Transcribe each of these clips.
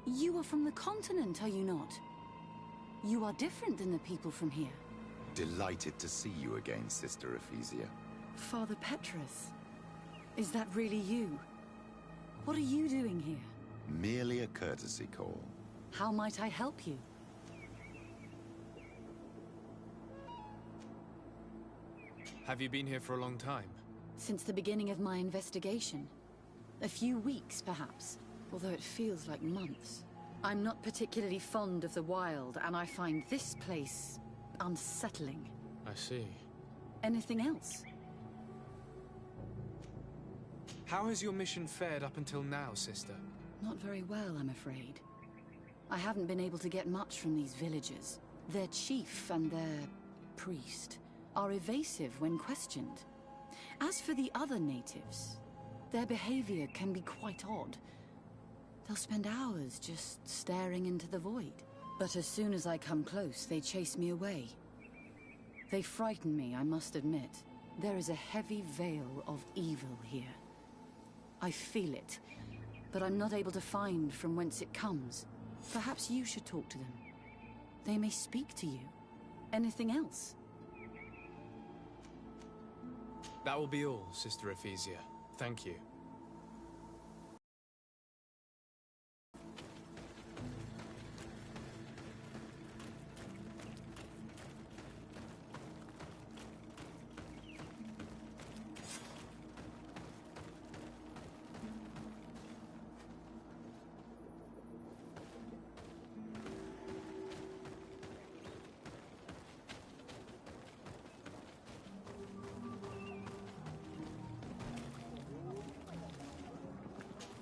You are from the continent, are you not? You are different than the people from here. Delighted to see you again, Sister Ephesia. Father Petrus, is that really you? What are you doing here? Merely a courtesy call. How might I help you? Have you been here for a long time? Since the beginning of my investigation. A few weeks, perhaps, although it feels like months. I'm not particularly fond of the wild, and I find this place unsettling. I see. Anything else? How has your mission fared up until now, sister? Not very well, I'm afraid. I haven't been able to get much from these villagers. Their chief and their priest are evasive when questioned. As for the other natives, their behavior can be quite odd. They'll spend hours just staring into the void. But as soon as I come close, they chase me away. They frighten me, I must admit. There is a heavy veil of evil here. I feel it, but I'm not able to find from whence it comes. Perhaps you should talk to them. They may speak to you. Anything else? That will be all, Sister Ephesia. Thank you.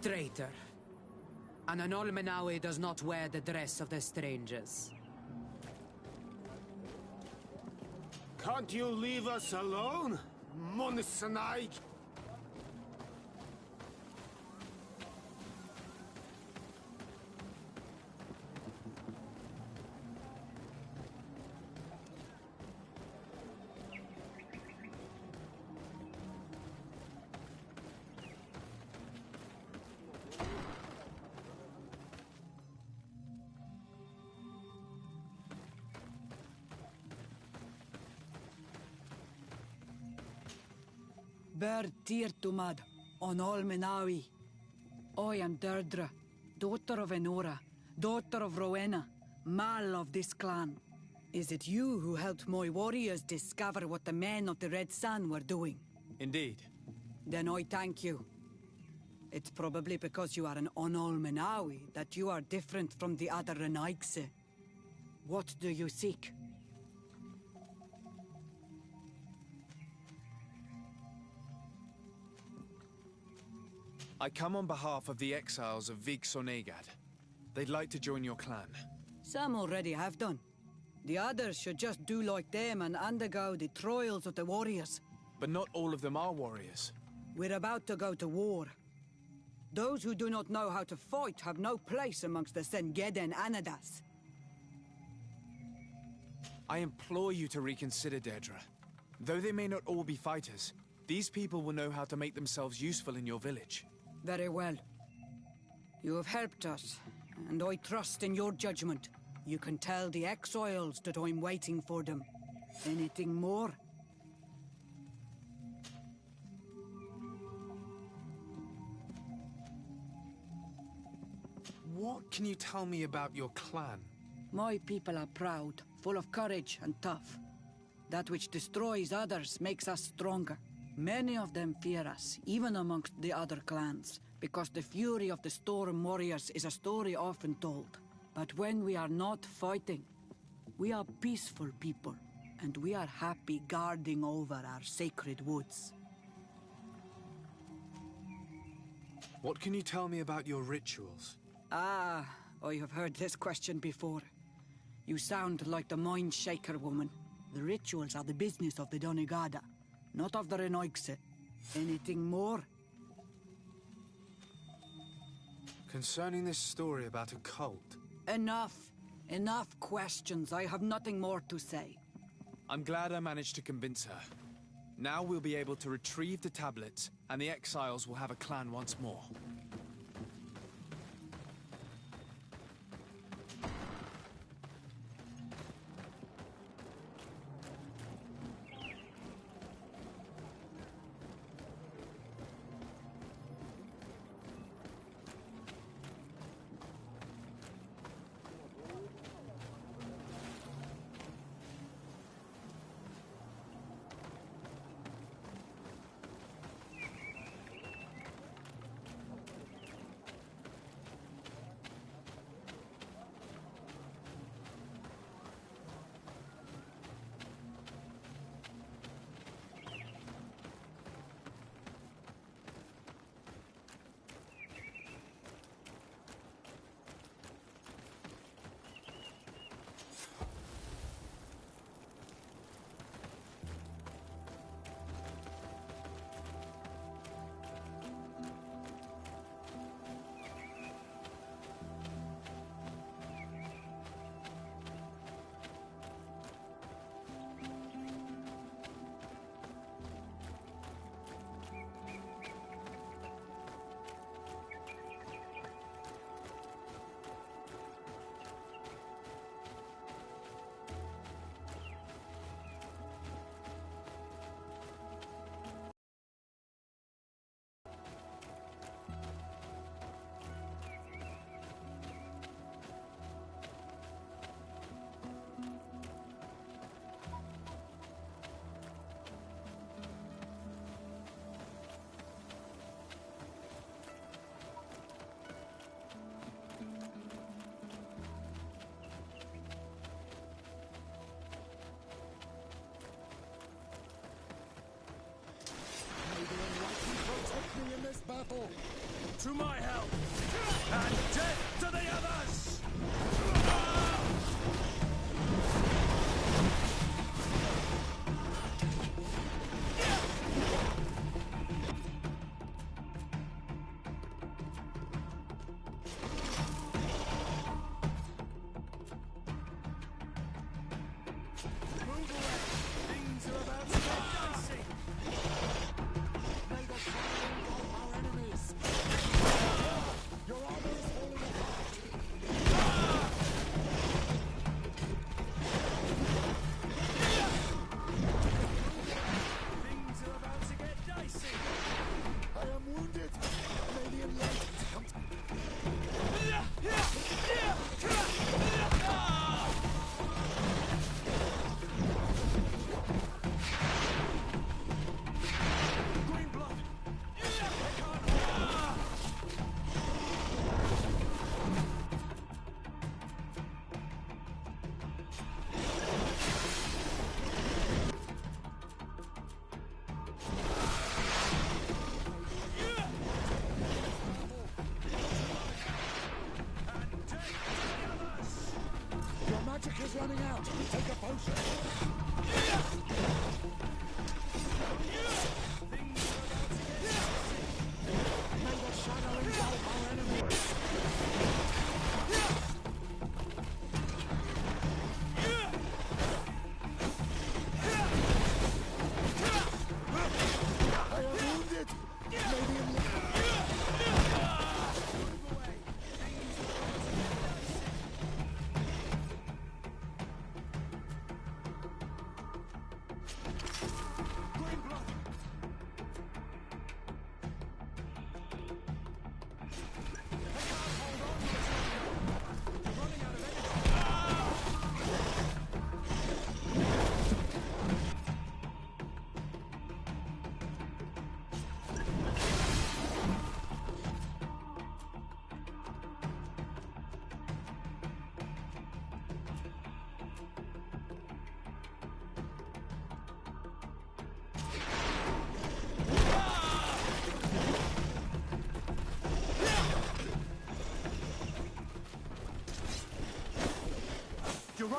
Traitor. An Anolmenawi does not wear the dress of the strangers. Can't you leave us alone, Monisanaik? Ber Tirtumad, Anolmenawi. I am Deirdre, daughter of Enora, daughter of Rowena, Mal of this clan. Is it you who helped my warriors discover what the men of the Red Sun were doing? Indeed. Then I thank you. It's probably because you are an Anolmenawi that you are different from the other Renaigse. What do you seek? I come on behalf of the exiles of Vig-Sonegad. They'd like to join your clan. Some already have done. The others should just do like them and undergo the trials of the warriors. But not all of them are warriors. We're about to go to war. Those who do not know how to fight have no place amongst the Sengeden Anadas. I implore you to reconsider, Deirdre. Though they may not all be fighters, these people will know how to make themselves useful in your village. Very well. You have helped us, and I trust in your judgment. You can tell the exiles that I'm waiting for them. Anything more? What can you tell me about your clan? My people are proud, full of courage and tough. That which destroys others makes us stronger. Many of them fear us, even amongst the other clans, because the fury of the Storm Warriors is a story often told. But when we are not fighting, we are peaceful people, and we are happy guarding over our sacred woods. What can you tell me about your rituals? Ah, I have heard this question before. You sound like the Mind Shaker woman. The rituals are the business of the Donegada, not of the Renoigse. Anything more? Concerning this story about a cult. Enough. Enough questions. I have nothing more to say. I'm glad I managed to convince her. Now we'll be able to retrieve the tablets, and the exiles will have a clan once more.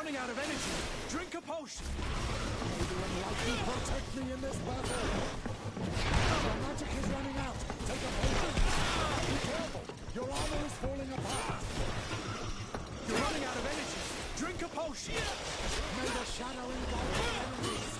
running out of energy. Drink a potion. Maybe unlikely protect me in this battle. Your magic is running out. Take a potion. Be careful. Your armor is falling apart. You're running out of energy. Drink a potion. May the shadow engulf your enemies.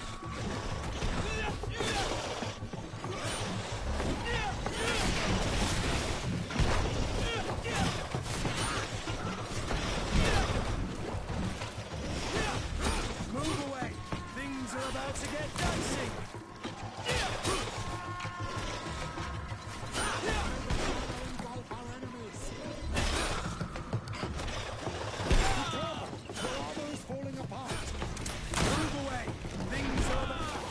Move away. Things are about to get dicey. Engulf our enemies. Be careful. Your armor is falling apart. Move away. Things are about...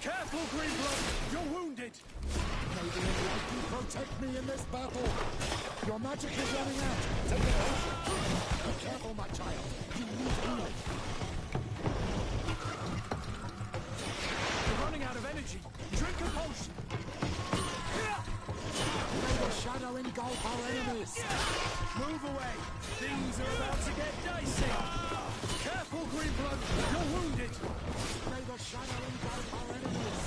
Careful, Greenblood. You're wounded. May the unlikely protect me in this battle. Your magic is running out. Take a potion. Be careful, my child. You need healing. You're running out of energy. Drink a potion. May the shadow engulf our enemies. Move away. Things are about to get dicey. Careful, Greenblood. You're wounded. May the shadow engulf our enemies.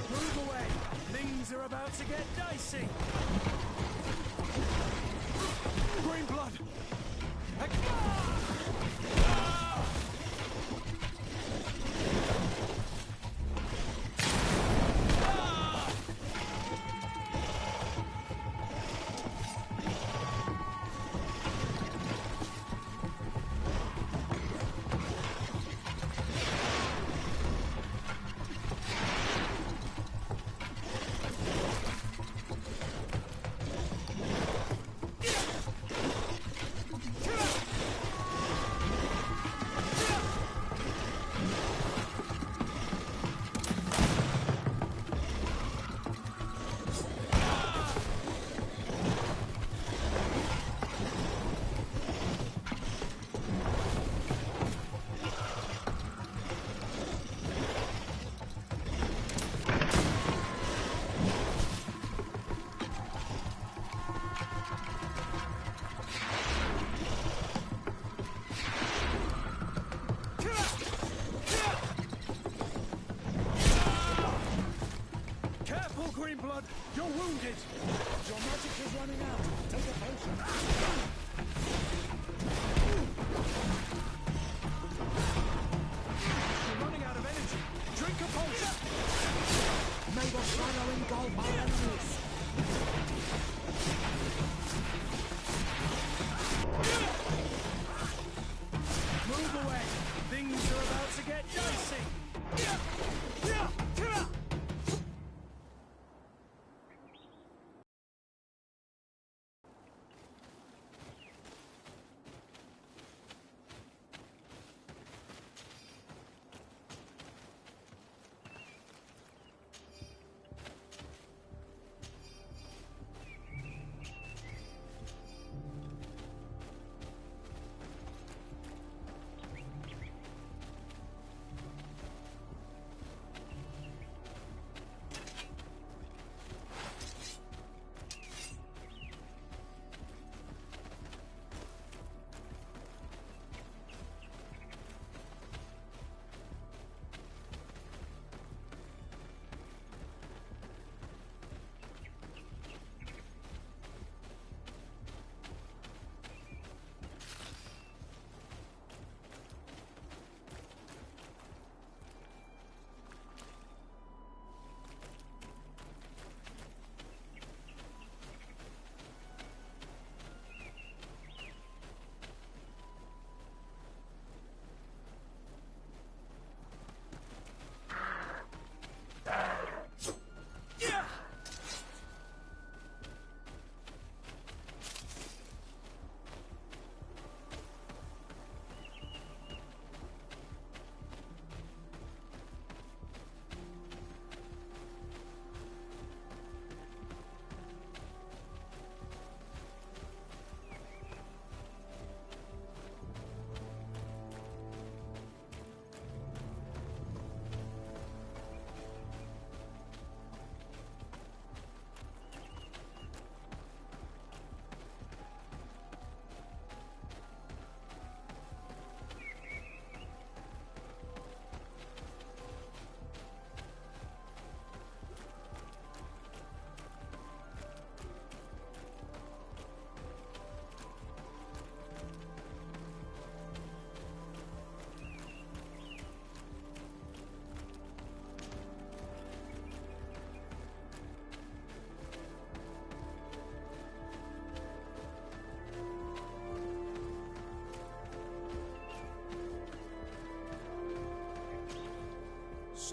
Move away. Things are about to get dicey. Greenblood. Greenblood, you're wounded. Your magic is running out. Take a potion. You're running out of energy. Drink a potion. May the shadow engulf our enemies. Move away. Things are about to get dicey.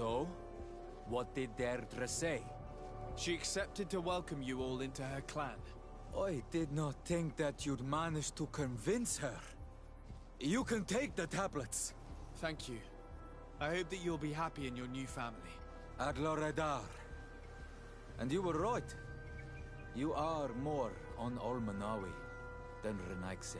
So? What did Deirdre say? She accepted to welcome you all into her clan. I did not think that you'd manage to convince her. You can take the tablets. Thank you. I hope that you'll be happy in your new family. Adloredar. And you were right. You are more on Olmanawi than Renaigse.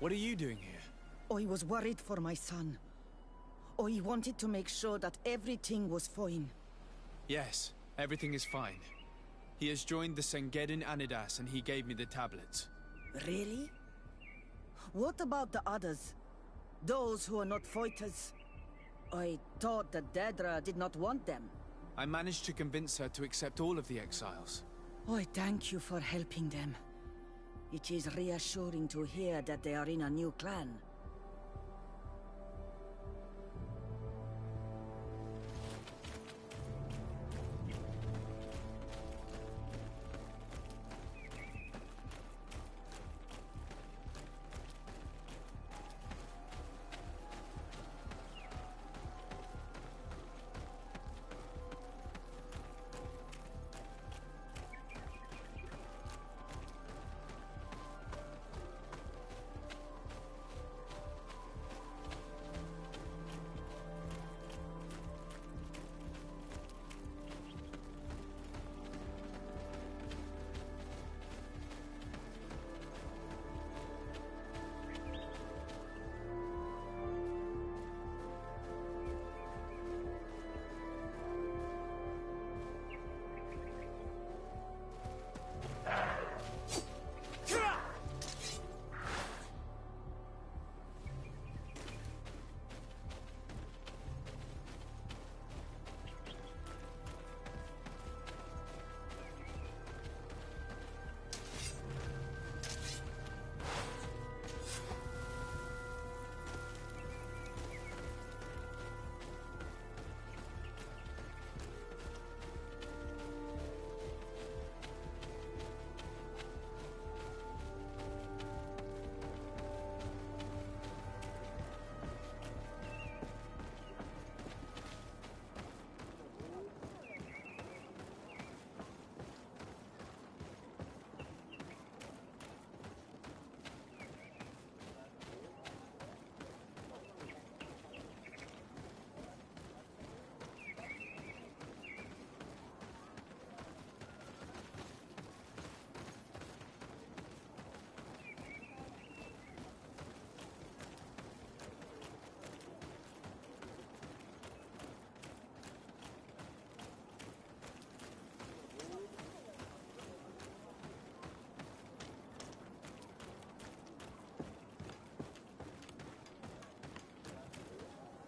What are you doing here? I was worried for my son. I wanted to make sure that everything was fine. Yes, everything is fine. He has joined the Sengedin Anidas and he gave me the tablets. Really? What about the others? Those who are not fighters? I thought that Deirdre did not want them. I managed to convince her to accept all of the exiles. I thank you for helping them. It is reassuring to hear that they are in a new clan.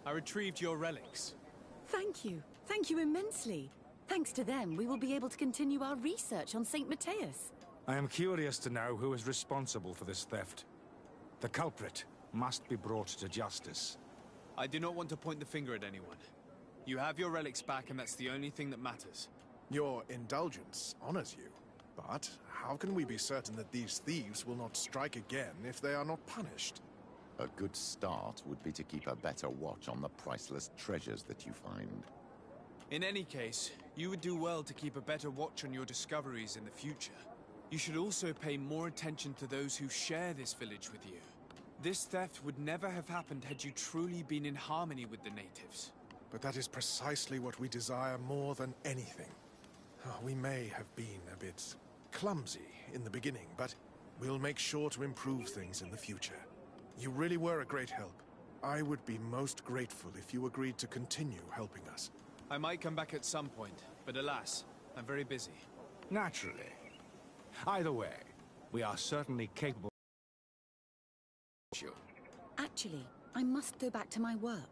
I retrieved your relics. Thank you. Thank you immensely. Thanks to them, we will be able to continue our research on St. Matthias. I am curious to know who is responsible for this theft. The culprit must be brought to justice. I do not want to point the finger at anyone. You have your relics back, and that's the only thing that matters. Your indulgence honors you. But how can we be certain that these thieves will not strike again if they are not punished? A good start would be to keep a better watch on the priceless treasures that you find. In any case, you would do well to keep a better watch on your discoveries in the future. You should also pay more attention to those who share this village with you. This theft would never have happened had you truly been in harmony with the natives. But that is precisely what we desire more than anything. We may have been a bit clumsy in the beginning, but we'll make sure to improve things in the future. You really were a great help. I would be most grateful if you agreed to continue helping us. I might come back at some point, but alas, I'm very busy. Naturally. Either way, we are certainly capable. Actually, I must go back to my work.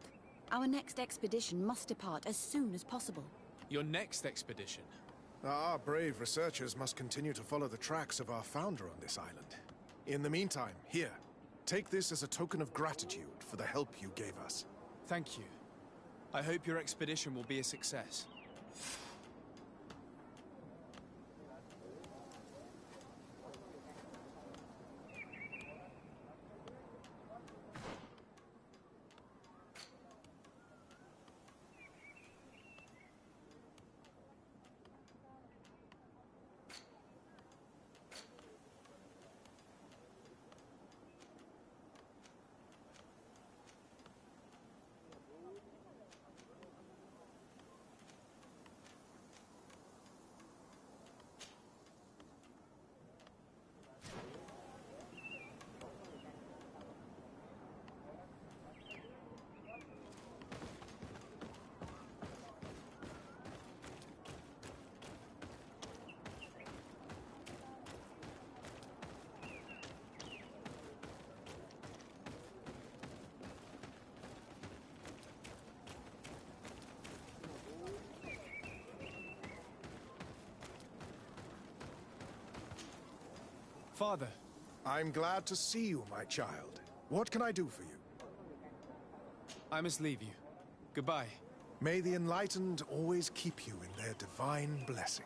Our next expedition must depart as soon as possible. Your next expedition? Our brave researchers must continue to follow the tracks of our founder on this island. In the meantime, here, take this as a token of gratitude for the help you gave us. Thank you. I hope your expedition will be a success. Father. I'm glad to see you, my child. What can I do for you? I must leave you. Goodbye. May the enlightened always keep you in their divine blessing.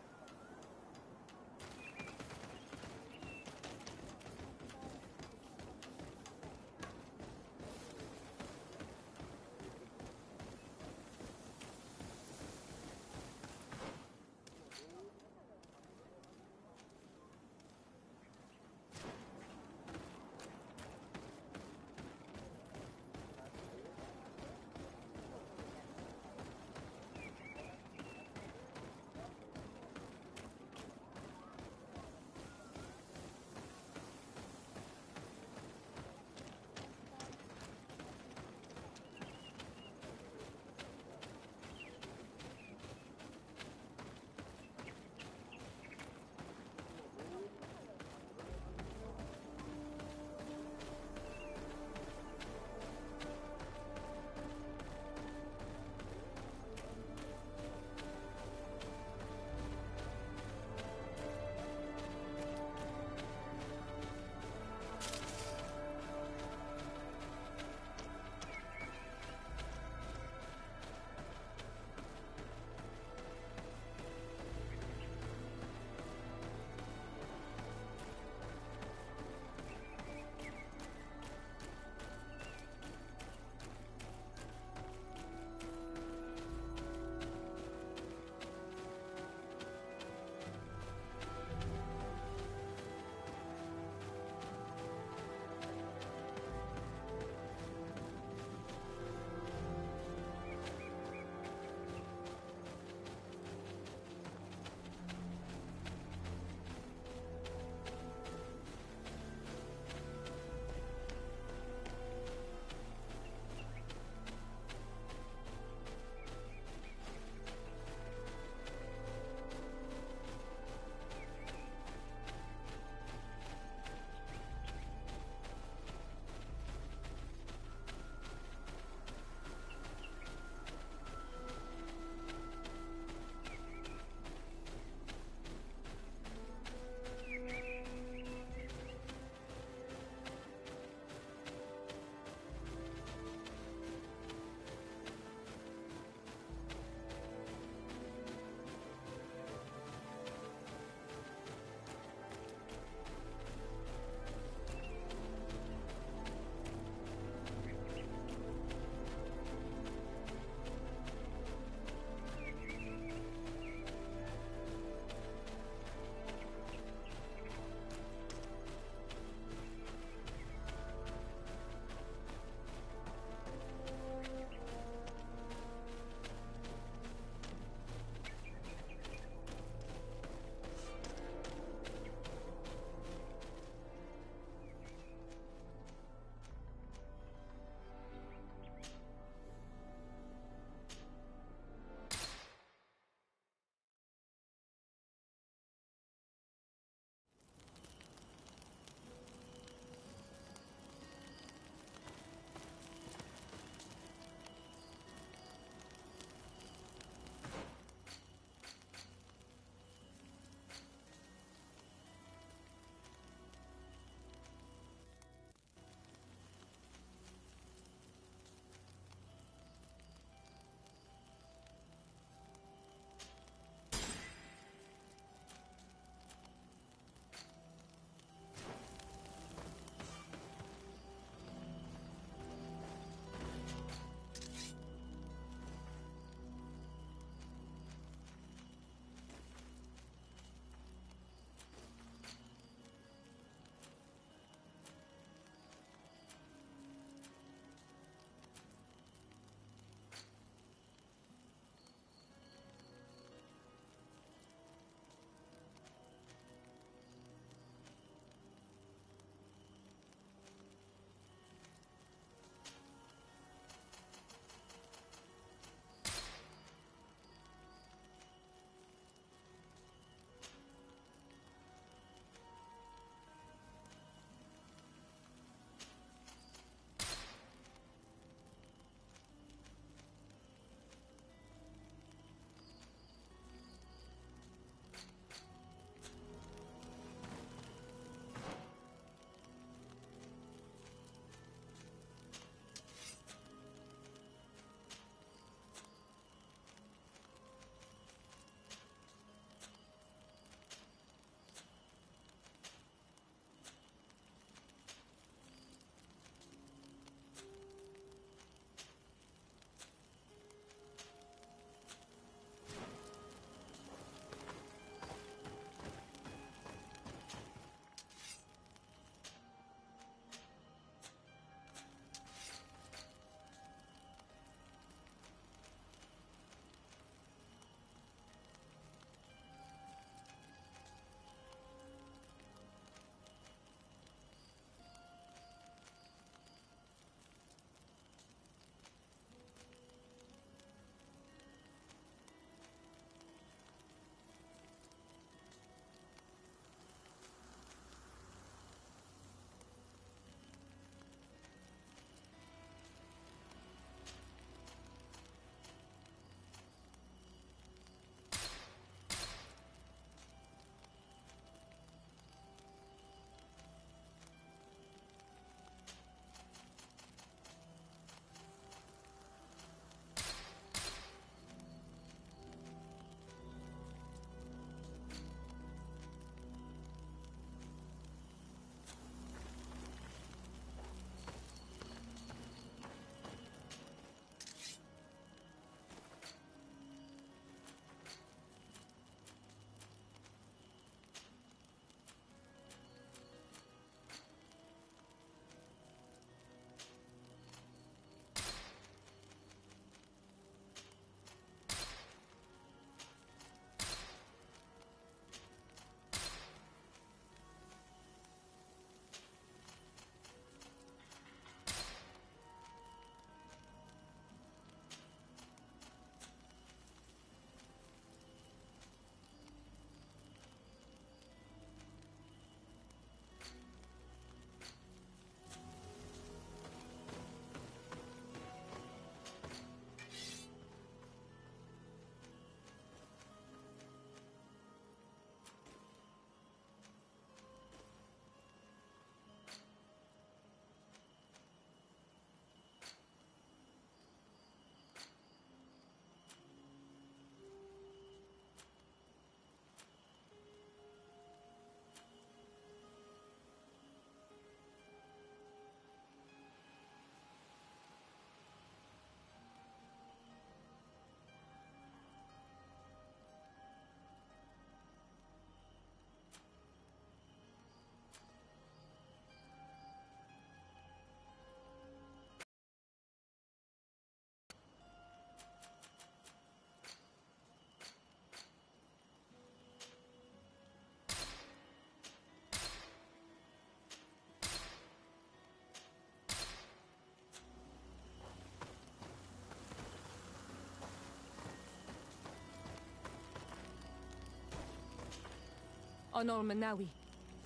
Anol Manawi.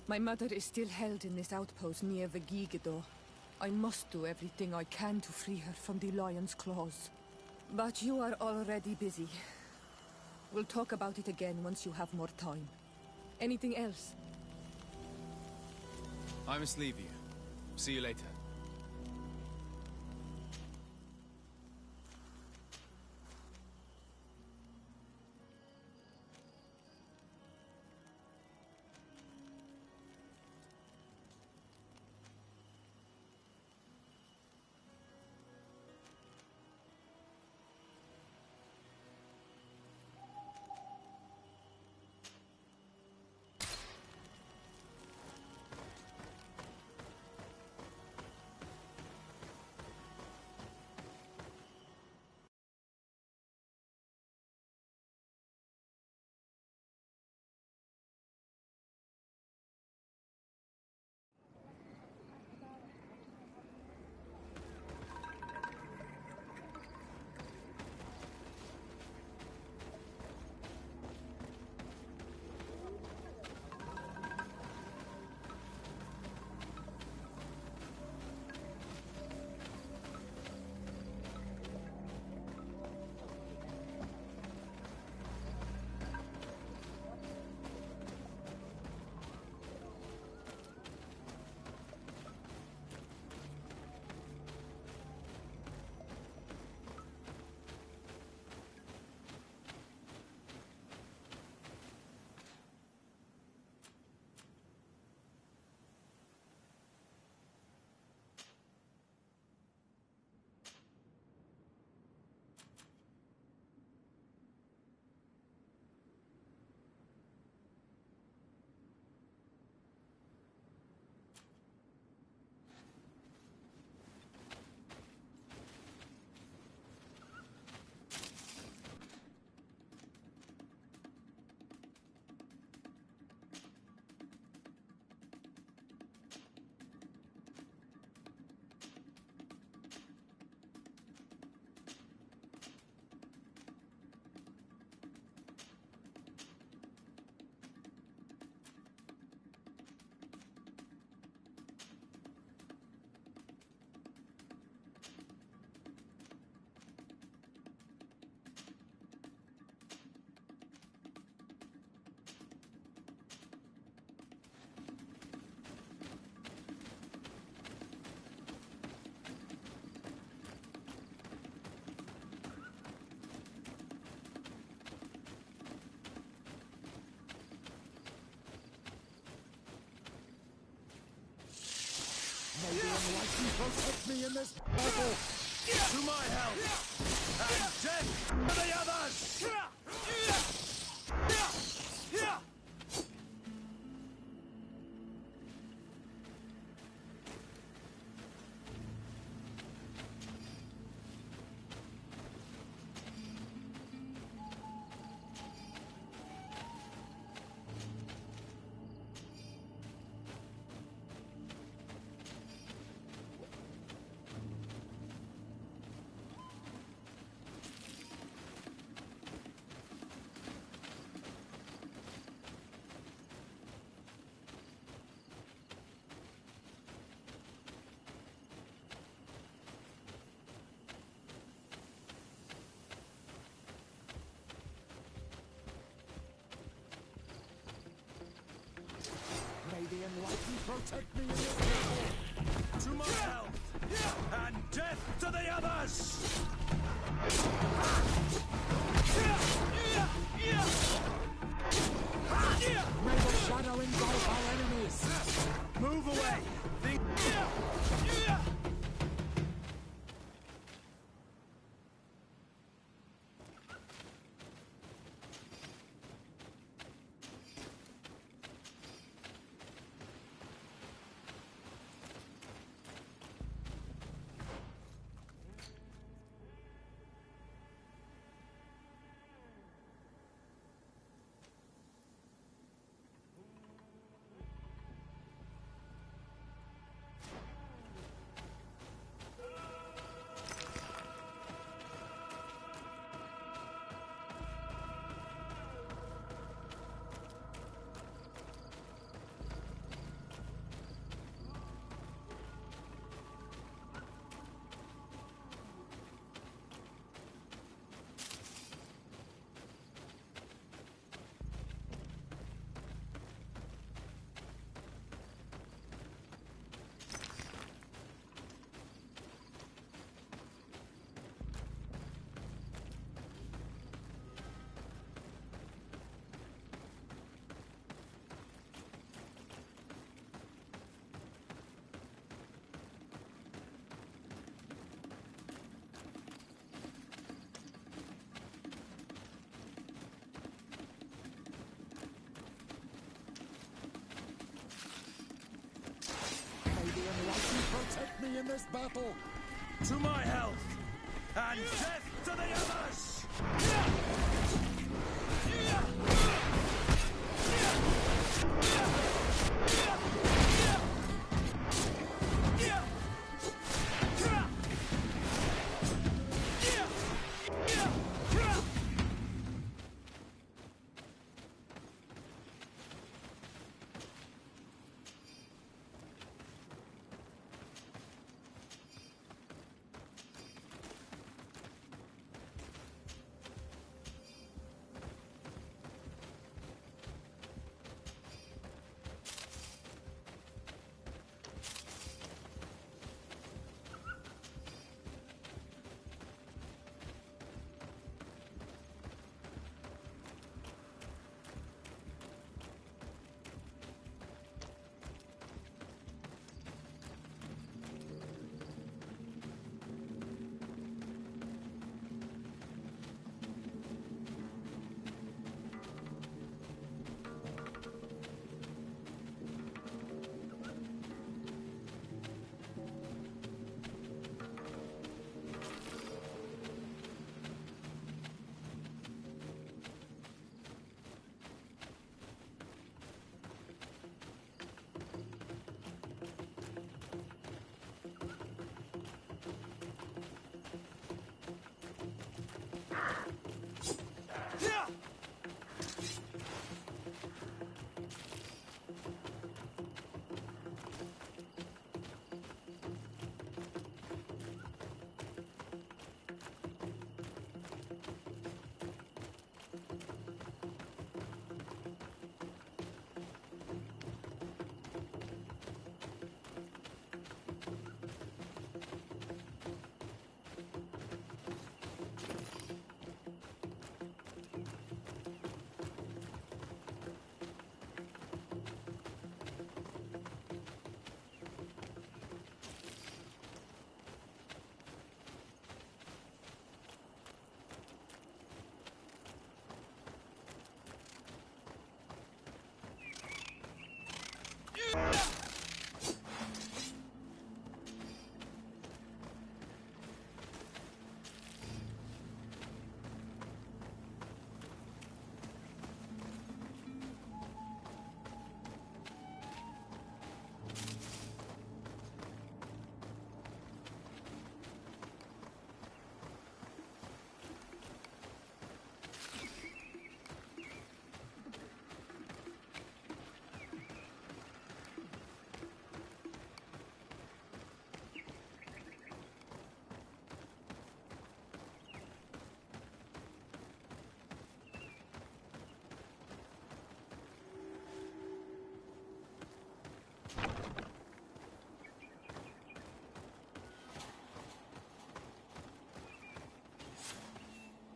My mother is still held in this outpost near Vegigedor. I must do everything I can to free her from the lion's claws. But you are already busy. We'll talk about it again once you have more time. Anything else? I must leave you. See you later. May the unlikely protect me in this battle! To my help! And death to the others! May the enlightened protect me in this battle! To my help! And death to the others! May the shadow engulf our enemies! Move away! Think... protect me in this battle. To my health, and death to the others!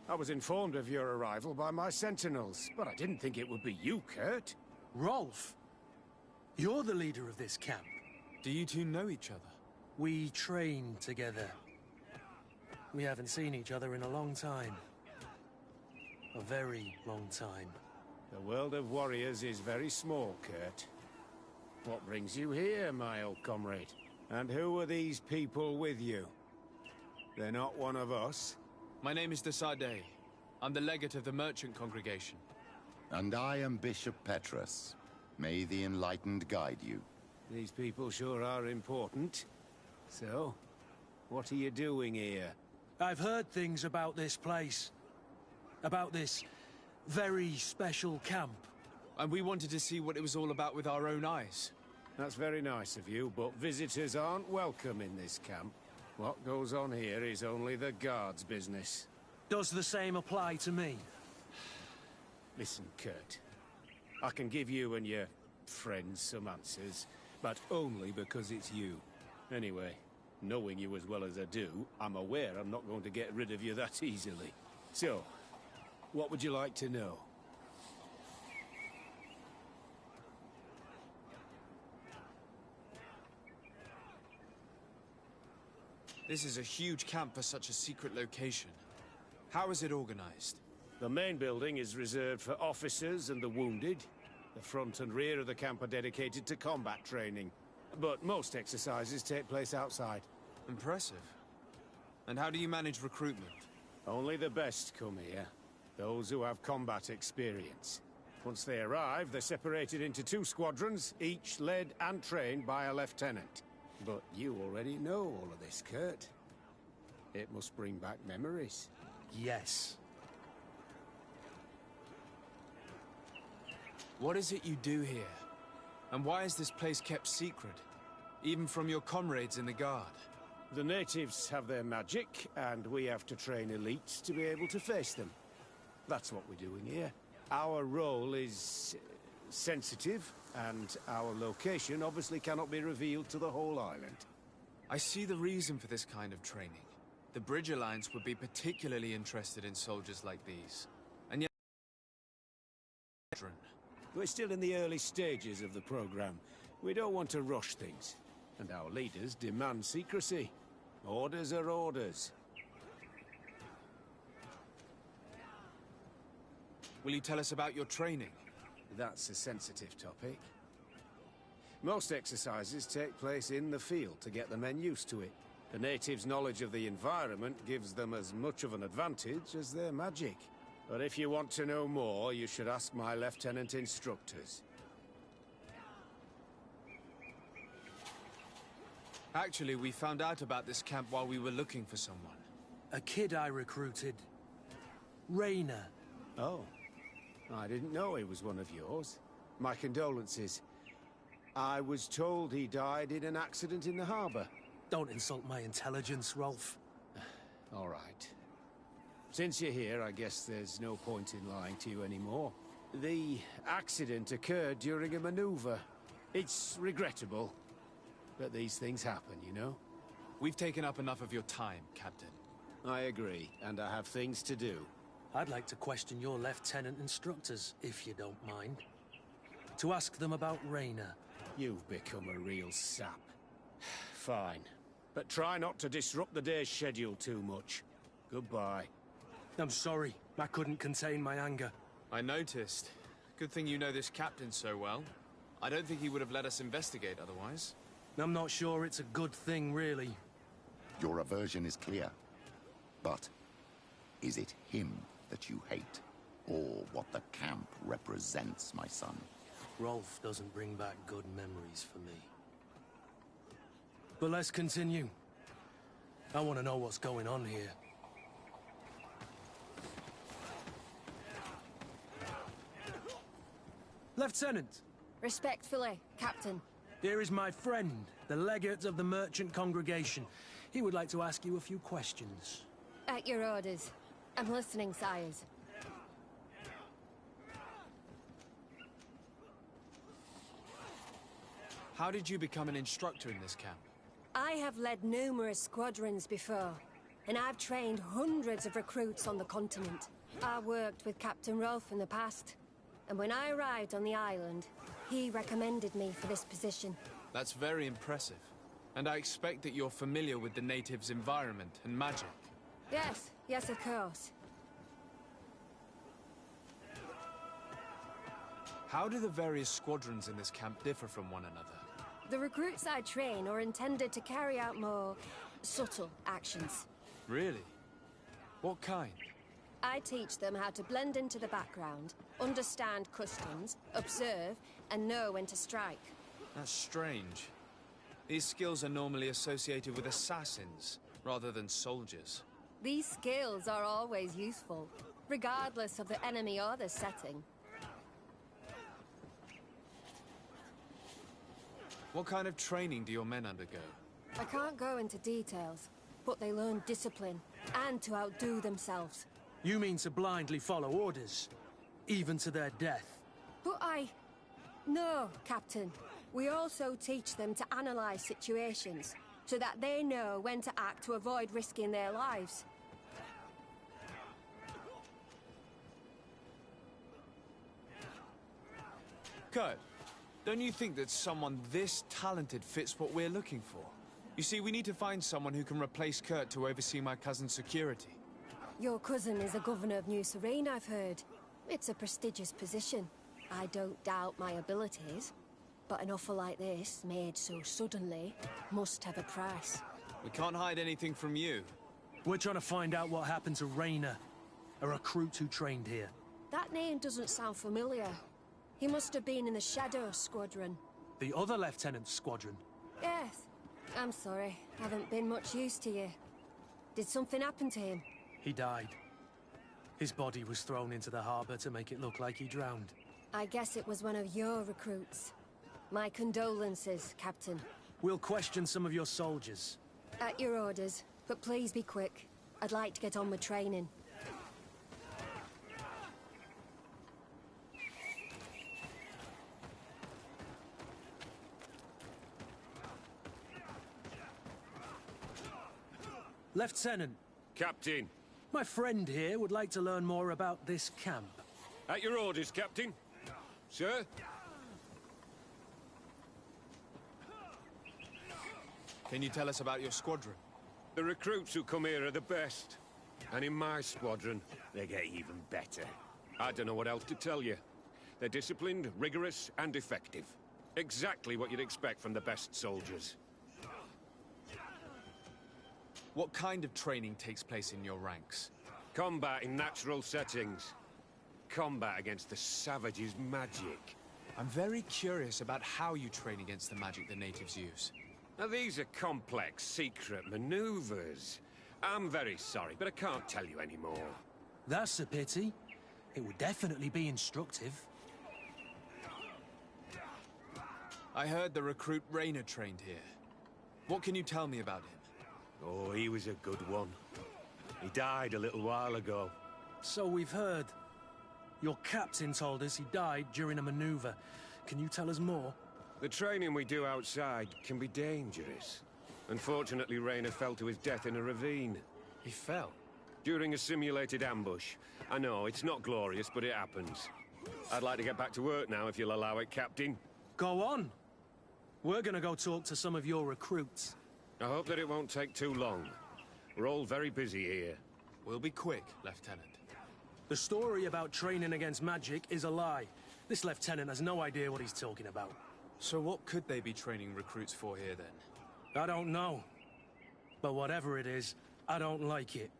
I was informed of your arrival by my sentinels, but I didn't think it would be you, Kurt. Rolf, you're the leader of this camp. Do you two know each other? We train together. We haven't seen each other in a long time. A very long time. The world of warriors is very small, Kurt. What brings you here, my old comrade? And who are these people with you? They're not one of us? My name is Desade. I'm the legate of the merchant congregation. And I am Bishop Petrus. May the enlightened guide you. These people sure are important. So, what are you doing here? I've heard things about this place. About this very special camp. And we wanted to see what it was all about with our own eyes. That's very nice of you, but visitors aren't welcome in this camp. What goes on here is only the guards' business. Does the same apply to me? Listen, Kurt. I can give you and your friends some answers, but only because it's you. Anyway, knowing you as well as I do, I'm aware I'm not going to get rid of you that easily. So, what would you like to know? This is a huge camp for such a secret location. How is it organized? The main building is reserved for officers and the wounded. The front and rear of the camp are dedicated to combat training. But most exercises take place outside. Impressive. And how do you manage recruitment? Only the best come here. Those who have combat experience. Once they arrive, they're separated into 2 squadrons, each led and trained by a lieutenant. But you already know all of this, Kurt. It must bring back memories. Yes. What is it you do here? And why is this place kept secret? Even from your comrades in the guard? The natives have their magic, and we have to train elites to be able to face them. That's what we're doing here. Our role is sensitive, and our location obviously cannot be revealed to the whole island. I see the reason for this kind of training. The Bridge Alliance would be particularly interested in soldiers like these. And yet... We're still in the early stages of the program. We don't want to rush things. And our leaders demand secrecy. Orders are orders. Will you tell us about your training? That's a sensitive topic. Most exercises take place in the field to get the men used to it. The natives' knowledge of the environment gives them as much of an advantage as their magic. But if you want to know more, you should ask my lieutenant instructors. Actually, we found out about this camp while we were looking for someone. A kid I recruited. Rainer. Oh. I didn't know he was one of yours. My condolences. I was told he died in an accident in the harbor. Don't insult my intelligence, Rolf. All right. Since you're here, I guess there's no point in lying to you anymore. The accident occurred during a maneuver. It's regrettable, but these things happen, you know? We've taken up enough of your time, Captain. I agree, and I have things to do. I'd like to question your lieutenant instructors, if you don't mind. To ask them about Rainer. You've become a real sap. Fine. But try not to disrupt the day's schedule too much. Goodbye. I'm sorry. I couldn't contain my anger. I noticed. Good thing you know this captain so well. I don't think he would have let us investigate otherwise. I'm not sure it's a good thing, really. Your aversion is clear. But is it him that you hate? Or what the camp represents, my son? Rolf doesn't bring back good memories for me. But let's continue. I want to know what's going on here. Lieutenant! Respectfully, Captain. Here is my friend, the legate of the merchant congregation. He would like to ask you a few questions. At your orders. I'm listening, sires. How did you become an instructor in this camp? I have led numerous squadrons before, and I've trained hundreds of recruits on the continent. I worked with Captain Rolf in the past, and when I arrived on the island, he recommended me for this position. That's very impressive. And I expect that you're familiar with the natives' environment and magic. Yes, yes, of course. How do the various squadrons in this camp differ from one another? The recruits I train are intended to carry out more subtle actions. Really? What kind? I teach them how to blend into the background, understand customs, observe, and know when to strike. That's strange. These skills are normally associated with assassins, rather than soldiers. These skills are always useful, regardless of the enemy or the setting. What kind of training do your men undergo? I can't go into details, but they learn discipline, and to outdo themselves. You mean to blindly follow orders, even to their death? But No, Captain. We also teach them to analyze situations, so that they know when to act to avoid risking their lives. Kurt, don't you think that someone this talented fits what we're looking for? You see, we need to find someone who can replace Kurt to oversee my cousin's security. Your cousin is a governor of New Serene, I've heard. It's a prestigious position. I don't doubt my abilities. But an offer like this, made so suddenly, must have a price. We can't hide anything from you. We're trying to find out what happened to Rainer, a recruit who trained here. That name doesn't sound familiar. He must have been in the Shadow Squadron. The other lieutenant's squadron? Yes. I'm sorry. Haven't been much use to you. Did something happen to him? He died. His body was thrown into the harbor to make it look like he drowned. I guess it was one of your recruits. My condolences, Captain. We'll question some of your soldiers. At your orders, but please be quick. I'd like to get on with training. Lieutenant. Captain. My friend here would like to learn more about this camp. At your orders, Captain. Sir? Can you tell us about your squadron? The recruits who come here are the best. And in my squadron, they get even better. I don't know what else to tell you. They're disciplined, rigorous, and effective. Exactly what you'd expect from the best soldiers. What kind of training takes place in your ranks? Combat in natural settings. Combat against the savages' magic. I'm very curious about how you train against the magic the natives use. Now, these are complex, secret maneuvers. I'm very sorry, but I can't tell you anymore. That's a pity. It would definitely be instructive. I heard the recruit Rainer trained here. What can you tell me about him? Oh, he was a good one. He died a little while ago. So we've heard. Your captain told us he died during a maneuver. Can you tell us more? The training we do outside can be dangerous. Unfortunately, Rainer fell to his death in a ravine. He fell? During a simulated ambush. I know, it's not glorious, but it happens. I'd like to get back to work now, if you'll allow it, Captain. Go on. We're gonna go talk to some of your recruits. I hope that it won't take too long. We're all very busy here. We'll be quick, Lieutenant. The story about training against magic is a lie. This lieutenant has no idea what he's talking about. So what could they be training recruits for here, then? I don't know. But whatever it is, I don't like it.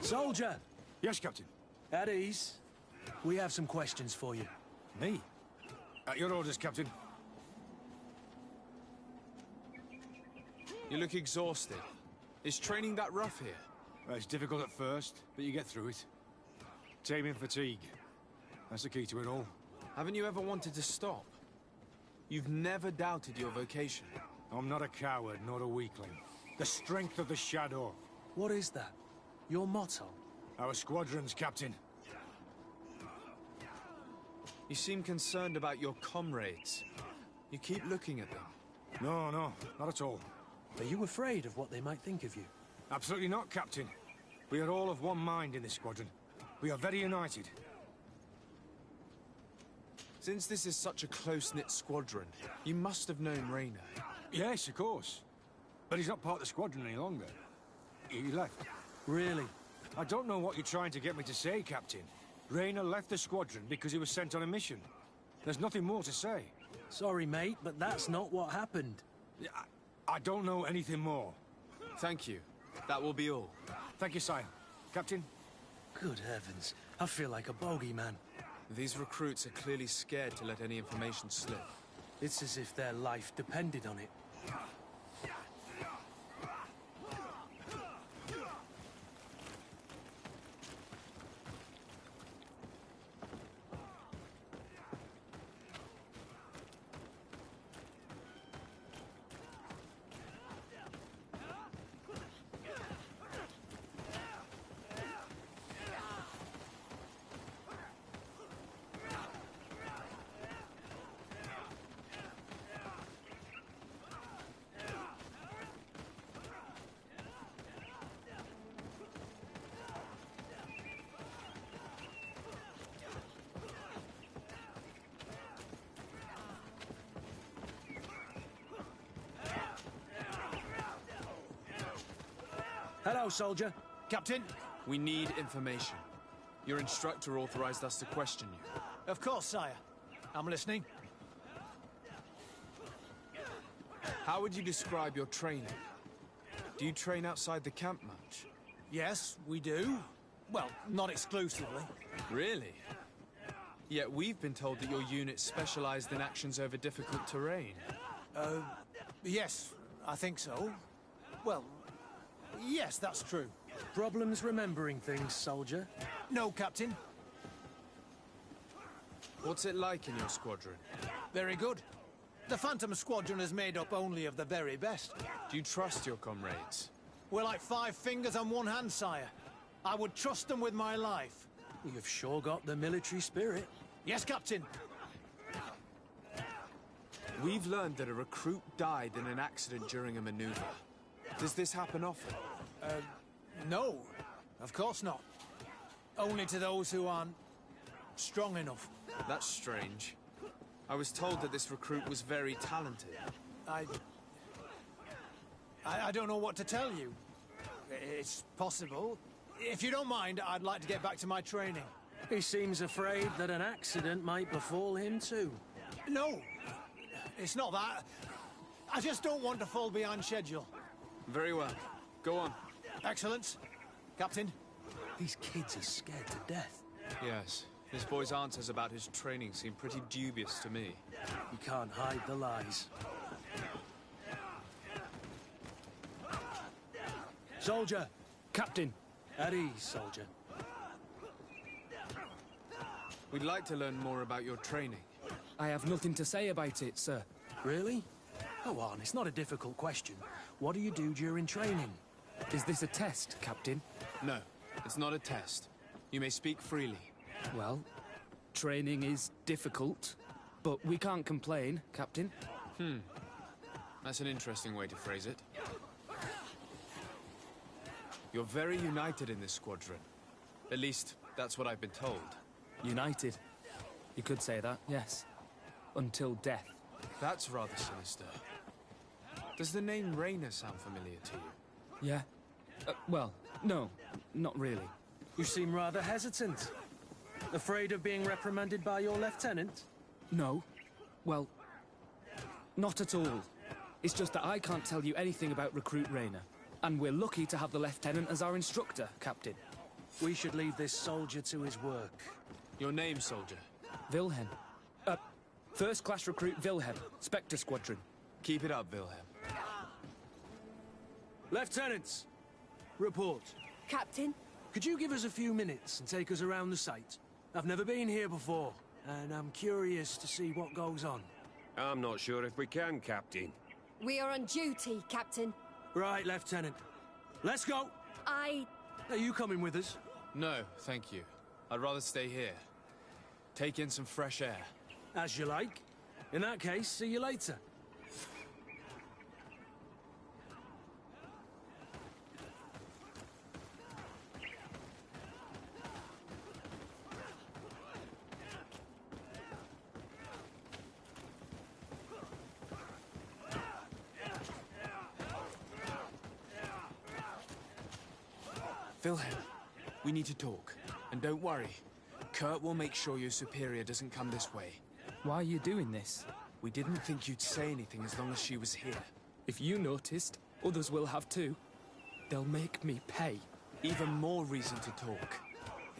Soldier! Yes, Captain. At ease. We have some questions for you. Me? At your orders, Captain. You look exhausted. Is training that rough here? Well, it's difficult at first, but you get through it. Taming fatigue. That's the key to it all. Haven't you ever wanted to stop? You've never doubted your vocation. I'm not a coward, nor a weakling. The strength of the Shadow. What is that? Your motto? Our squadrons, Captain. You seem concerned about your comrades. You keep looking at them. No, not at all. Are you afraid of what they might think of you? Absolutely not, Captain. We are all of one mind in this squadron. We are very united. Since this is such a close-knit squadron, you must have known Rainer. Yes, of course. But he's not part of the squadron any longer. He left. Really? I don't know what you're trying to get me to say, Captain. Rainer left the squadron because he was sent on a mission. There's nothing more to say. Sorry, mate, but that's not what happened. I don't know anything more. Thank you. That will be all. Thank you, sire. Captain? Good heavens. I feel like a bogeyman. These recruits are clearly scared to let any information slip. It's as if their life depended on it. Hello, soldier. Captain? We need information. Your instructor authorized us to question you. Of course, sire. I'm listening. How would you describe your training? Do you train outside the camp much? Yes, we do. Well, not exclusively. Really? Yet we've been told that your unit specialized in actions over difficult terrain. Yes, I think so. Well, yes, that's true. Problems remembering things, soldier? No, Captain. What's it like in your squadron? Very good. The Phantom Squadron is made up only of the very best. Do you trust your comrades? We're like 5 fingers on one hand, sire. I would trust them with my life. You've sure got the military spirit. Yes, Captain. We've learned that a recruit died in an accident during a maneuver. Does this happen often? No. Of course not. Only to those who aren't strong enough. That's strange. I was told that this recruit was very talented. I don't know what to tell you. It's possible. If you don't mind, I'd like to get back to my training. He seems afraid that an accident might befall him too. No, it's not that. I just don't want to fall behind schedule. Very well. Go on. Excellence. Captain. These kids are scared to death. Yes. This boy's answers about his training seem pretty dubious to me. You can't hide the lies. Soldier! Captain! At ease, soldier. We'd like to learn more about your training. I have nothing to say about it, sir. Really? Go on, it's not a difficult question. What do you do during training? Is this a test, Captain? No, it's not a test. You may speak freely. Well, training is difficult, but we can't complain, Captain. That's an interesting way to phrase it. You're very united in this squadron. At least, that's what I've been told. United. You could say that, yes. Until death. That's rather sinister. Does the name Rainer sound familiar to you? Yeah. Well, no, not really. You seem rather hesitant. Afraid of being reprimanded by your lieutenant? No. Well, not at all. It's just that I can't tell you anything about Recruit Rainer. And we're lucky to have the lieutenant as our instructor, Captain. We should leave this soldier to his work. Your name, soldier? Wilhelm. First class recruit Wilhelm, Spectre Squadron. Keep it up, Wilhelm. Lieutenants, report. Captain? Could you give us a few minutes and take us around the site? I've never been here before, and I'm curious to see what goes on. I'm not sure if we can, Captain. We are on duty, Captain. Right, Lieutenant. Let's go! Are you coming with us? No, thank you. I'd rather stay here. Take in some fresh air. As you like. In that case, see you later. Wilhelm, we need to talk. And don't worry. Kurt will make sure your superior doesn't come this way. Why are you doing this? We didn't think you'd say anything as long as she was here. If you noticed, others will have too. They'll make me pay. Even more reason to talk.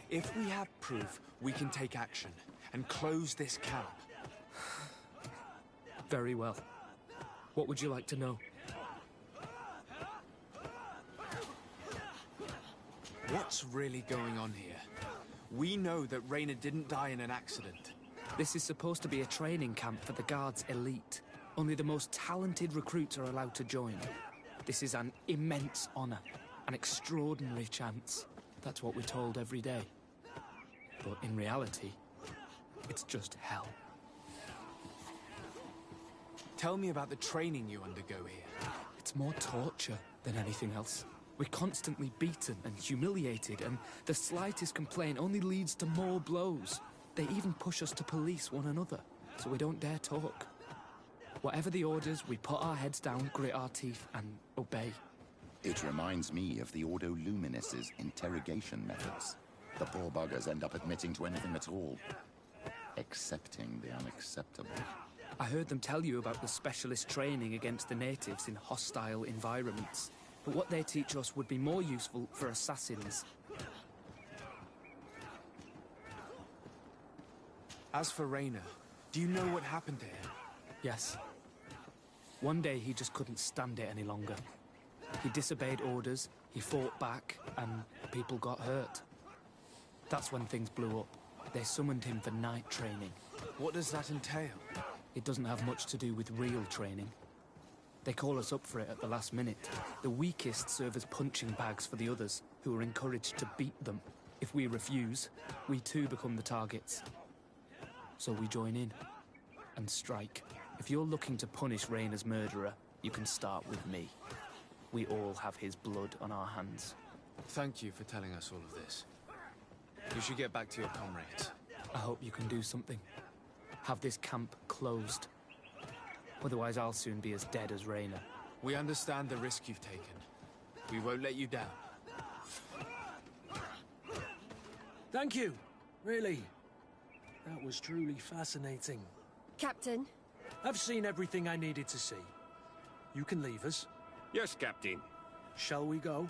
If we have proof, we can take action and close this camp. Very well. What would you like to know? What's really going on here? We know that Rainer didn't die in an accident. This is supposed to be a training camp for the Guard's elite. Only the most talented recruits are allowed to join. This is an immense honor, an extraordinary chance. That's what we're told every day. But in reality, it's just hell. Tell me about the training you undergo here. It's more torture than anything else. We're constantly beaten and humiliated, and the slightest complaint only leads to more blows. They even push us to police one another, so we don't dare talk. Whatever the orders, we put our heads down, grit our teeth, and obey. It reminds me of the Ordo Luminis's interrogation methods. The poor buggers end up admitting to anything at all. Accepting the unacceptable. I heard them tell you about the specialist training against the natives in hostile environments. But what they teach us would be more useful for assassins. As for Rainer, do you know what happened to him? Yes. One day he just couldn't stand it any longer. He disobeyed orders, he fought back, and people got hurt. That's when things blew up. They summoned him for night training. What does that entail? It doesn't have much to do with real training. They call us up for it at the last minute. The weakest serve as punching bags for the others, who are encouraged to beat them. If we refuse, we too become the targets. So we join in and strike. If you're looking to punish Rainer's murderer, you can start with me. We all have his blood on our hands. Thank you for telling us all of this. You should get back to your comrades. I hope you can do something. Have this camp closed. Otherwise I'll soon be as dead as Rainer. We understand the risk you've taken. We won't let you down. Thank you. Really. That was truly fascinating. Captain? I've seen everything I needed to see. You can leave us. Yes, Captain. Shall we go?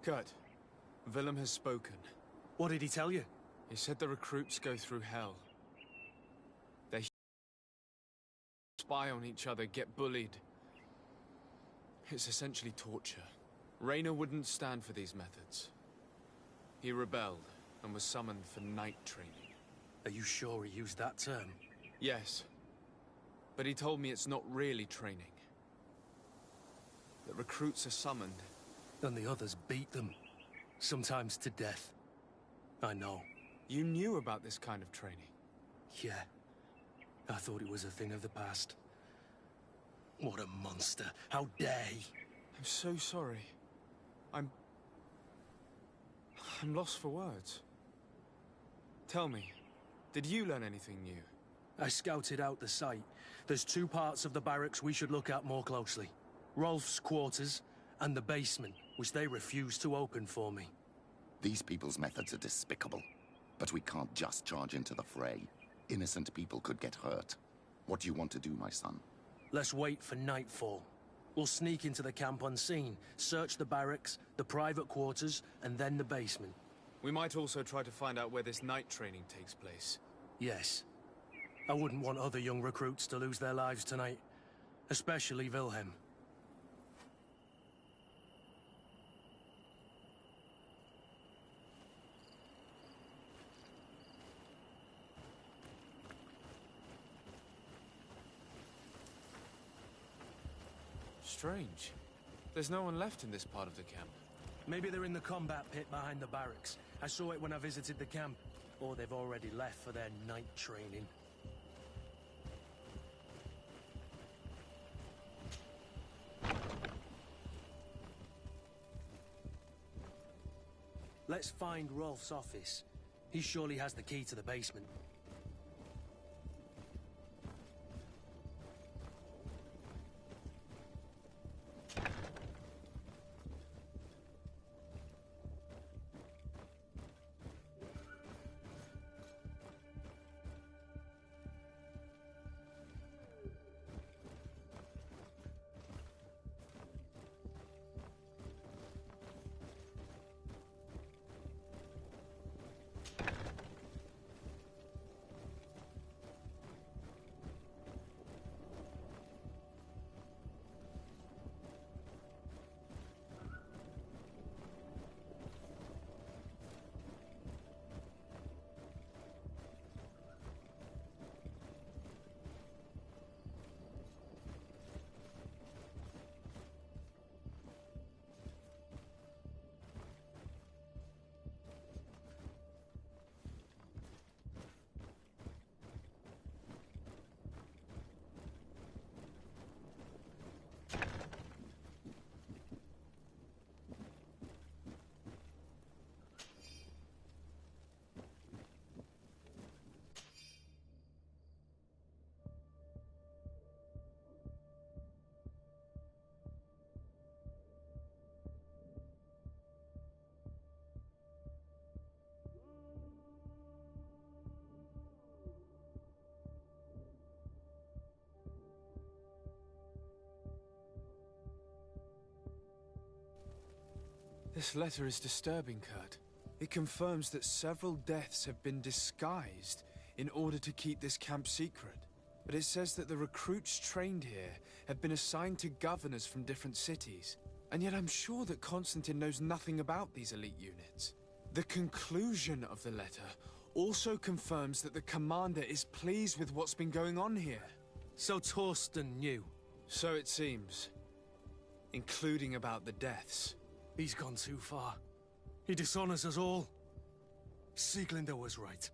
Kurt, Willem has spoken. What did he tell you? He said the recruits go through hell. They spy on each other, get bullied. It's essentially torture. Rainer wouldn't stand for these methods. He rebelled and was summoned for night training. Are you sure he used that term? Yes. But he told me it's not really training. That recruits are summoned. And the others beat them. Sometimes to death. I know. You knew about this kind of training? Yeah. I thought it was a thing of the past. What a monster. How dare he? I'm so sorry. I'm lost for words. Tell me, did you learn anything new? I scouted out the site. There's two parts of the barracks we should look at more closely. Rolf's quarters and the basement, which they refused to open for me. These people's methods are despicable. But we can't just charge into the fray. Innocent people could get hurt. What do you want to do, my son? Let's wait for nightfall. We'll sneak into the camp unseen, search the barracks, the private quarters, and then the basement. We might also try to find out where this night training takes place. Yes. I wouldn't want other young recruits to lose their lives tonight. Especially Wilhelm. Strange. There's no one left in this part of the camp. Maybe they're in the combat pit behind the barracks. I saw it when I visited the camp. Or they've already left for their night training. Let's find Rolf's office. He surely has the key to the basement. This letter is disturbing, Kurt. It confirms that several deaths have been disguised in order to keep this camp secret. But it says that the recruits trained here have been assigned to governors from different cities. And yet I'm sure that Constantine knows nothing about these elite units. The conclusion of the letter also confirms that the commander is pleased with what's been going on here. So Torsten knew? So it seems. Including about the deaths. He's gone too far. He dishonors us all. Sieglinder was right.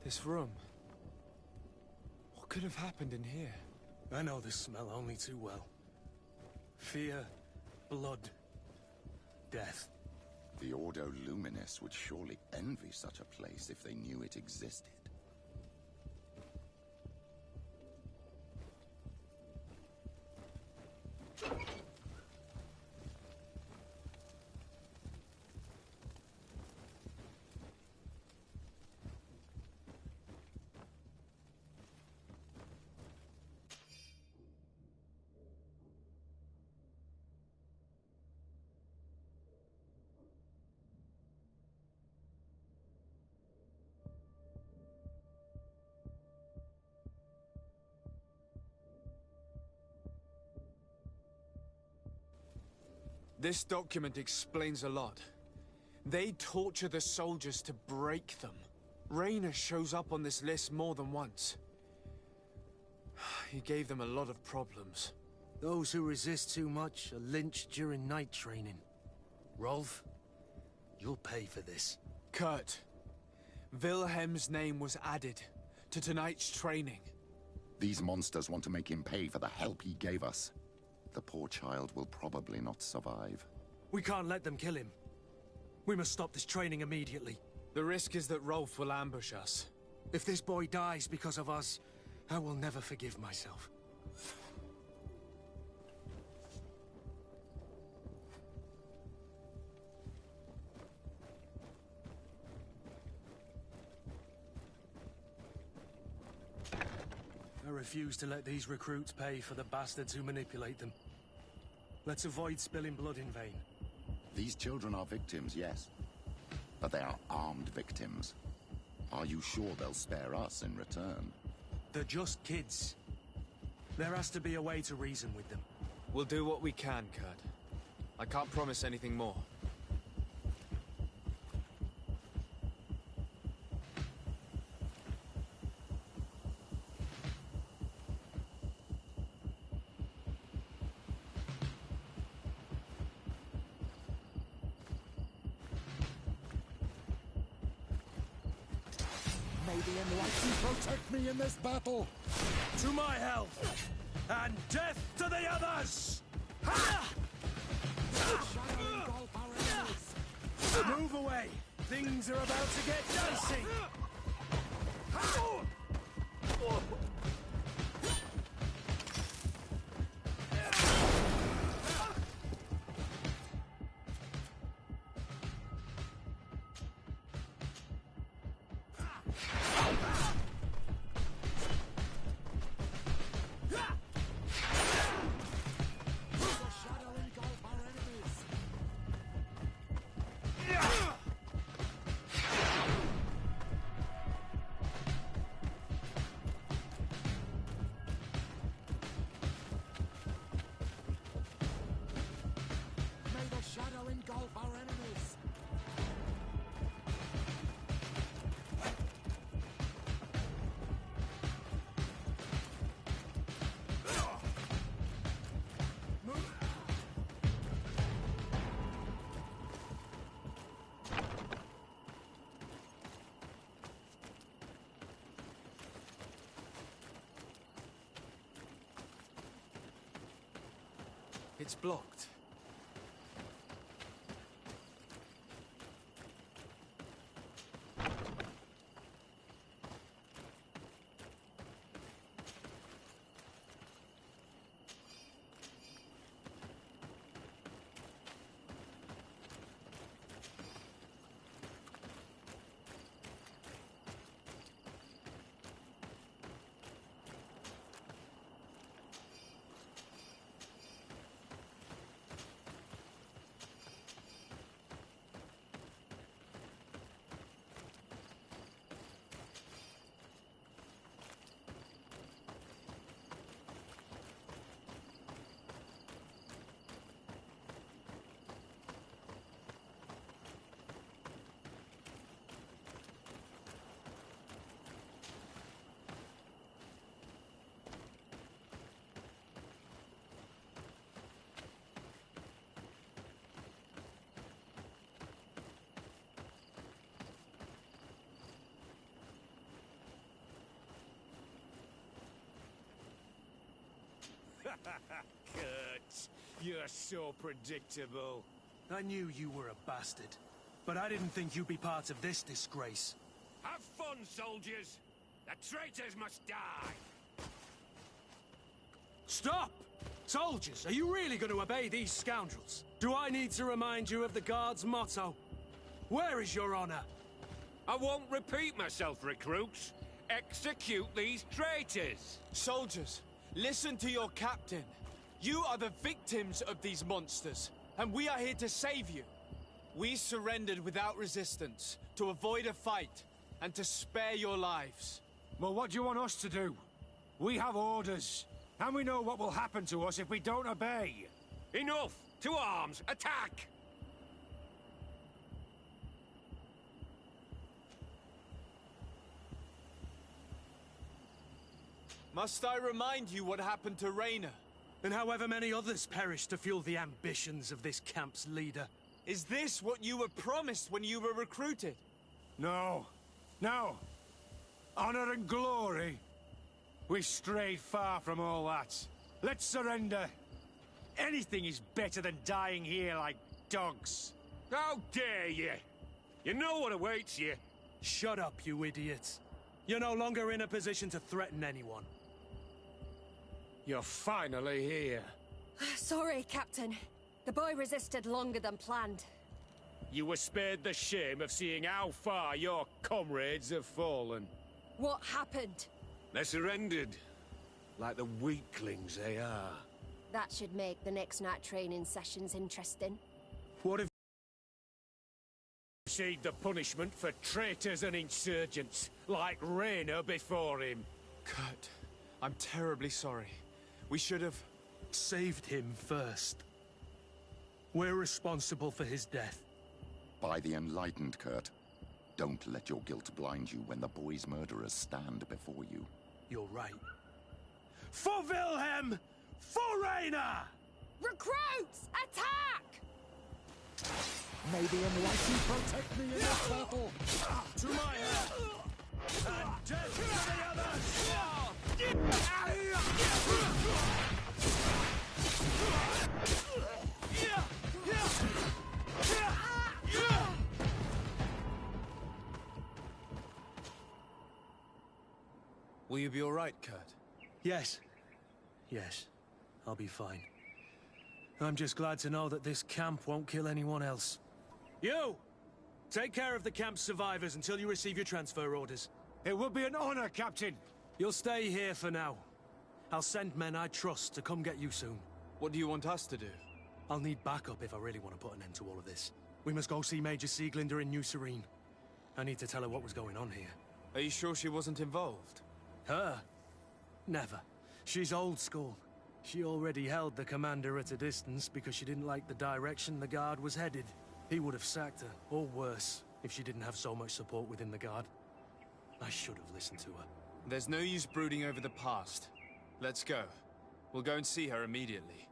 This room. What could have happened in here? I know this smell only too well. Fear, blood, death. The Ordo Luminis would surely envy such a place if they knew it existed. This document explains a lot. They torture the soldiers to break them. Raynor shows up on this list more than once. He gave them a lot of problems. Those who resist too much are lynched during night training. Rolf, you'll pay for this. Kurt, Wilhelm's name was added to tonight's training. These monsters want to make him pay for the help he gave us. The poor child will probably not survive. We can't let them kill him. We must stop this training immediately. The risk is that Rolf will ambush us. If this boy dies because of us, I will never forgive myself. I refuse to let these recruits pay for the bastards who manipulate them. Let's avoid spilling blood in vain. These children are victims, yes. But they are armed victims. Are you sure they'll spare us in return? They're just kids. There has to be a way to reason with them. We'll do what we can, Kurt. I can't promise anything more. May the enlightened protect me in this battle! To my health! And death to the others! Ha! Move away! Things are about to get dicey! It's blocked. Kurt, you're so predictable. I knew you were a bastard, but I didn't think you'd be part of this disgrace. Have fun, soldiers! The traitors must die! Stop! Soldiers, are you really going to obey these scoundrels? Do I need to remind you of the Guard's motto? Where is your honor? I won't repeat myself, recruits. Execute these traitors! Soldiers, listen to your captain. You are the victims of these monsters, and we are here to save you. We surrendered without resistance, to avoid a fight, and to spare your lives. Well, what do you want us to do? We have orders, and we know what will happen to us if we don't obey. Enough! To arms! Attack! Must I remind you what happened to Raynor? And however many others perished to fuel the ambitions of this camp's leader. Is this what you were promised when you were recruited? No. No. Honor and glory. We strayed far from all that. Let's surrender. Anything is better than dying here like dogs. How dare you! You know what awaits you. Shut up, you idiots. You're no longer in a position to threaten anyone. You're finally here. Sorry, Captain. The boy resisted longer than planned. You were spared the shame of seeing how far your comrades have fallen. What happened? They surrendered. Like the weaklings they are. That should make the next night training sessions interesting. What if you received the punishment for traitors and insurgents, like Raynor before him? Kurt, I'm terribly sorry. We should have saved him first. We're responsible for his death. By the enlightened, Kurt. Don't let your guilt blind you when the boy's murderers stand before you. You're right. For Wilhelm! For Raynor! Recruits! Attack! May the enlightened protect me in this battle! To my help! And death to the others! Will you be all right, Kurt? Yes. Yes, I'll be fine. I'm just glad to know that this camp won't kill anyone else. You! Take care of the camp's survivors until you receive your transfer orders. It would be an honor, Captain. You'll stay here for now. I'll send men I trust to come get you soon. What do you want us to do? I'll need backup if I really want to put an end to all of this. We must go see Major Sieglinder in New Serene. I need to tell her what was going on here. Are you sure she wasn't involved? Her? Never. She's old school. She already held the commander at a distance because she didn't like the direction the Guard was headed. He would have sacked her, or worse, if she didn't have so much support within the Guard. I should have listened to her. There's no use brooding over the past. Let's go. We'll go and see her immediately.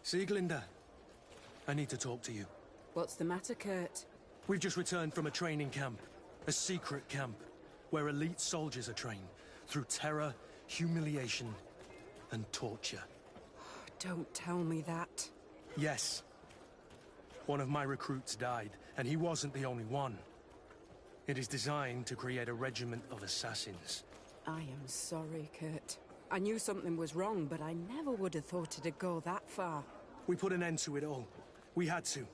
Sieglinder, I need to talk to you. What's the matter, Kurt? We've just returned from a training camp. A secret camp, where elite soldiers are trained through terror, humiliation, and torture. Don't tell me that. Yes. One of my recruits died, and he wasn't the only one. It is designed to create a regiment of assassins. I am sorry, Kurt. I knew something was wrong, but I never would have thought it'd go that far. We put an end to it all. We had to.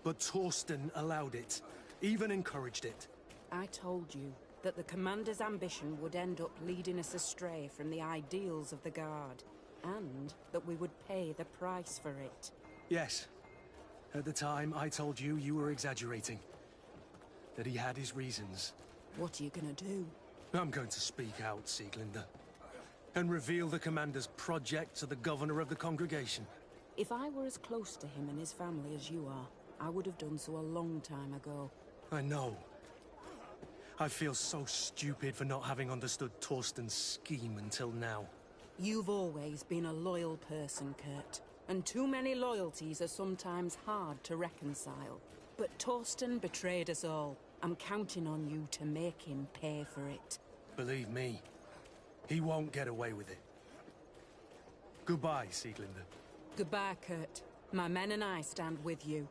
But Torsten allowed it, even encouraged it. I told you that the Commander's ambition would end up leading us astray from the ideals of the Guard, and that we would pay the price for it. Yes. At the time, I told you you were exaggerating. That he had his reasons. What are you gonna do? I'm going to speak out, Sieglinder. And reveal the Commander's project to the Governor of the Congregation. If I were as close to him and his family as you are, I would have done so a long time ago. I know. I feel so stupid for not having understood Torsten's scheme until now. You've always been a loyal person, Kurt. And too many loyalties are sometimes hard to reconcile. But Torsten betrayed us all. I'm counting on you to make him pay for it. Believe me, he won't get away with it. Goodbye, Sieglinder. Goodbye, Kurt. My men and I stand with you.